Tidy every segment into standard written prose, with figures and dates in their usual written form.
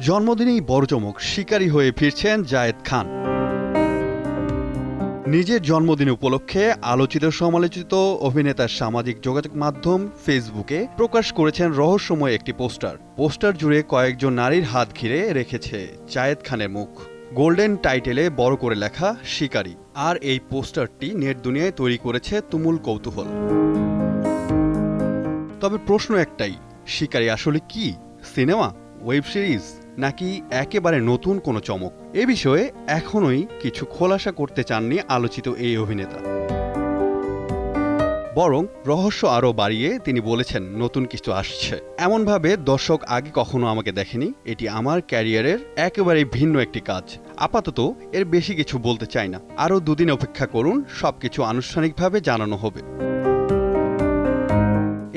জন্মদিনেই বড় চমক, শিকারী হয়ে ফিরছেন জায়েদ খান। নিজের জন্মদিন উপলক্ষে আলোচিত সমালোচিত অভিনেতার সামাজিক যোগাযোগ মাধ্যম ফেসবুকে প্রকাশ করেছেন রহস্যময় একটি পোস্টার জুড়ে কয়েকজন নারীর হাত ঘিরে রেখেছে জায়েদ খানের মুখ। গোল্ডেন টাইটেলে বড় করে লেখা শিকারী। আর এই পোস্টারটি নেট দুনিয়ায় তৈরি করেছে তুমুল কৌতূহল। তবে প্রশ্ন একটাই, শিকারী আসলে কি? সিনেমা, ওয়েব সিরিজ, নাকি একেবারে নতুন কোনো চমক? এ বিষয়ে এখনোই কিছু খোলাসা করতে চাননি আলোচিত এই অভিনেতা। বরং রহস্য আরও বাড়িয়ে তিনি বলেছেন নতুন কিছু আসছে। এমনভাবে দর্শক আগে কখনো আমাকে দেখেনি, এটি আমার ক্যারিয়ারের একেবারেই ভিন্ন একটি কাজ। আপাতত এর বেশি কিছু বলতে চাই না, আরও দুদিন অপেক্ষা করুন, সবকিছু আনুষ্ঠানিকভাবে জানানো হবে।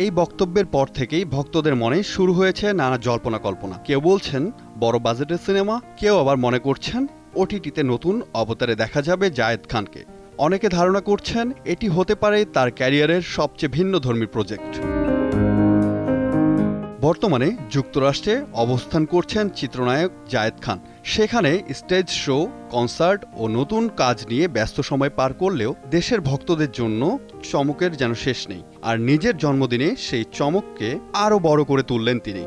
এই বক্তব্যের পর থেকেই ভক্তদের মনে শুরু হয়েছে নানা জল্পনা কল্পনা। কেউ বলছেন বড় বাজেটের সিনেমা, কেউ আবার মনে করছেন ওটিটিতে নতুন অবতারে দেখা যাবে জায়েদ খানকে। অনেকে ধারণা করছেন এটি হতে পারে তার ক্যারিয়ারের সবচেয়ে ভিন্নধর্মী প্রজেক্ট। বর্তমানে যুক্তরাষ্ট্রে অবস্থান করছেন চিত্রনায়ক জায়েদ খান। সেখানে স্টেজ শো, কনসার্ট ও নতুন কাজ নিয়ে ব্যস্ত সময় পার করলেও দেশের ভক্তদের জন্য চমকের যেন শেষ নেই। আর নিজের জন্মদিনে সেই চমককে আরও বড় করে তুললেন তিনি।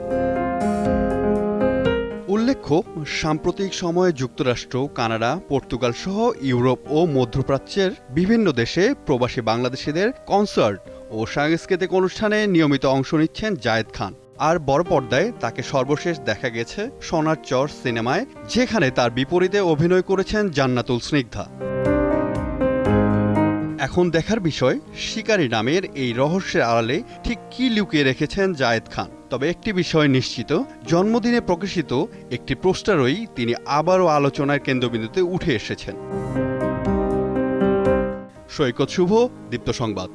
উল্লেখ্য, সাম্প্রতিক সময়ে যুক্তরাষ্ট্র, কানাডা, পর্তুগাল সহ ইউরোপ ও মধ্যপ্রাচ্যের বিভিন্ন দেশে প্রবাসী বাংলাদেশিদের কনসার্ট ও সাংস্কৃতিক অনুষ্ঠানে নিয়মিত অংশ নিচ্ছেন জায়েদ খান। আর বড় পর্দায় তাকে সর্বশেষ দেখা গেছে সোনার চর সিনেমায়, যেখানে তার বিপরীতে অভিনয় করেছেন জান্নাতুল স্নিগ্ধা। এখন দেখার বিষয়, শিকারী নামের এই রহস্যের আড়ালে ঠিক কি লুকিয়ে রেখেছেন জায়েদ খান। তবে একটি বিষয় নিশ্চিত, জন্মদিনে প্রকাশিত একটি পোস্টারই তিনি আবারও আলোচনার কেন্দ্রবিন্দুতে উঠে এসেছেন। সৈকত শুভ, দীপ্ত সংবাদ।